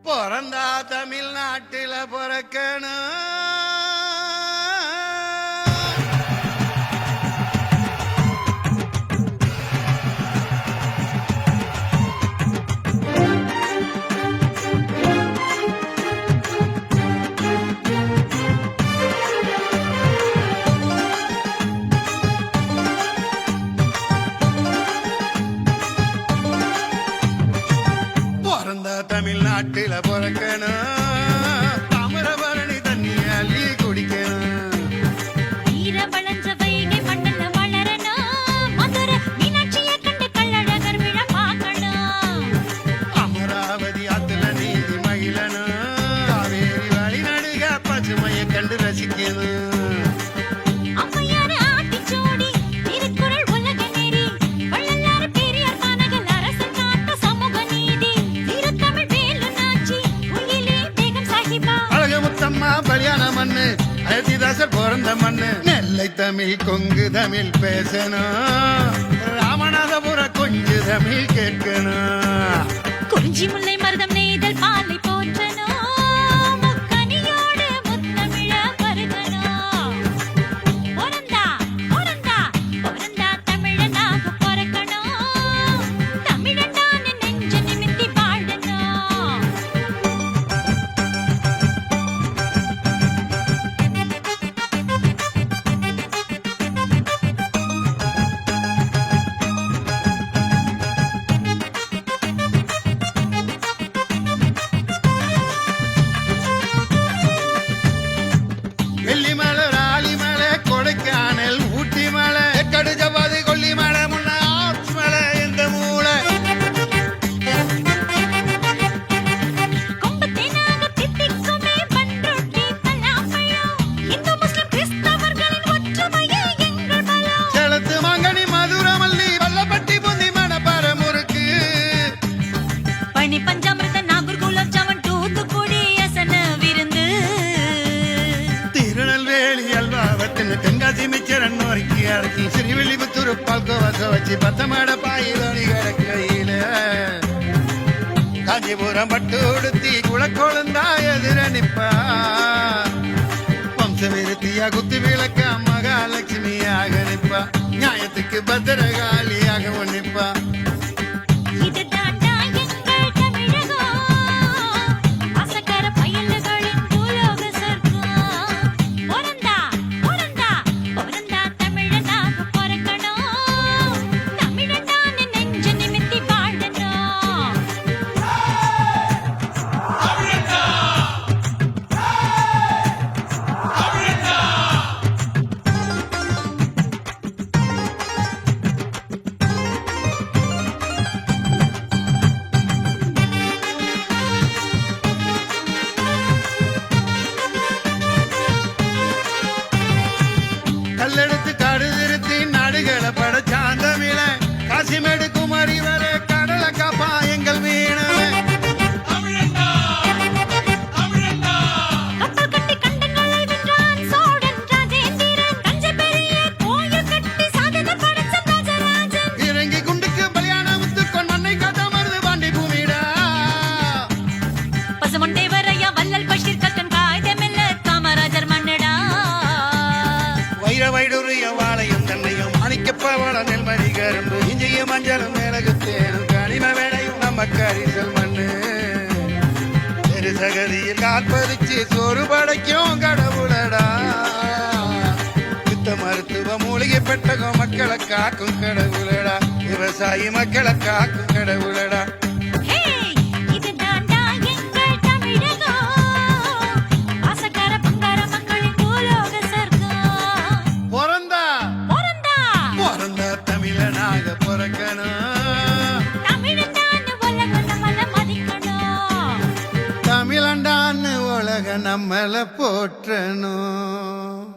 பிறந்தா தமிழ்நாட்டில பிறக்கணும். தமிழ்நாட்டில பிறக்கணும். தாமிரபரணி தண்ணி அள்ளி குடிக்கணும். வீரவளஞ்ச வைகை மண்ணில் வளரணும். மதுரை மீனாட்சியை கண்டு கள்ளழகர் விழ பார்க்கணும். அமராவதி ஆத்துல நீதி மகிழணும். காவேரி வழி நடுக பசுமையை கண்டு ரசிக்கணும். பலியான மண்ணு அயோத்திதாசர் பிறந்த மண்ணு. நெல்லை தமிழ் கொங்கு தமிழ் பேசணும். ராமநாதபுர கொஞ்சு தமிழ் கேட்கணும். குறிஞ்சி முல்லை மருதம் நெய்தல் பாலை போற்றணும். முக்கனியோடு முத்தமிழ பருகணும். பிறந்தா பிறந்தா பிறந்தா தமிழனாக பிறக்கணும். தமிழனான நெஞ்ச நிமித்தி வாழணும். வெள்ளிமலை ராலிமலை கொடைக்கானல் ஊட்டி மலை கடுஜபாதி கொல்லிமலை முன்ன ஆப்ஸ் மலை எந்த மூளை. செலத்து மாங்கனி மதுரமல்லி வல்லப்பட்டி புந்தி மணப்பாற முறுக்கு. பனி பஞ்சாமிர்த நாகூர் குலாப் ஜாமுன் தூத்துக்குடி அசன விருந்து. திருநெல்வேலி அல்வாவத்தின் தென்காசி மிச்சரன் நோக்கி அடக்கி ஸ்ரீவில்லிபுத்தூர் பால்கோவாச வச்சு பத்தமாட பாயிலி கிடக்கையில. காஞ்சிபுரம் பட்டு உடுத்தி குளக்கோளந்தா எதிர நிப்பா. வம்ச விருத்தியா குத்து விளக்க மகாலட்சுமியாக நிப்பா. நியாயத்துக்கு பத்திரகாளியாக நிப்பா. கல்லெடுத்து காடு திருத்தி நாடுகளை படைச்சாந்தமிழ. காசிமேடு குமரி வர கடலை காப்பா எங்கள் மீனவ. இறங்கி குண்டுக்கு பலியான முத்துக்கொன் மண்ணை காத்த மருது பாண்டி பூமிடா. பசுமொண்டை வரையா வல்லல் பஷீர் கக்கன் காய்தமில்ல காமராஜர் மன்னடா. வைரவைடுரிய வாழையும் தன்னையும் மாணிக்கப்பவள நெல்மணி கரும்பு இஞ்சியும் மஞ்சளும் மிளகுத்தேனும் கனிம வேலையும் நம்ம கரிசல் மண்ணு. சகதியில் காற்பறிச்சு சோறு படைக்கும் கடவுளடா. யுத்த மருத்துவ மூலிகை பெட்டகம் மக்களை காக்கும் கடவுளடா. விவசாயி மக்களை காக்கும் கடவுளடா. தமிழனாக பிறக்கணும். தமிழண்டான்னு உலக நம்மள போற்றணும்.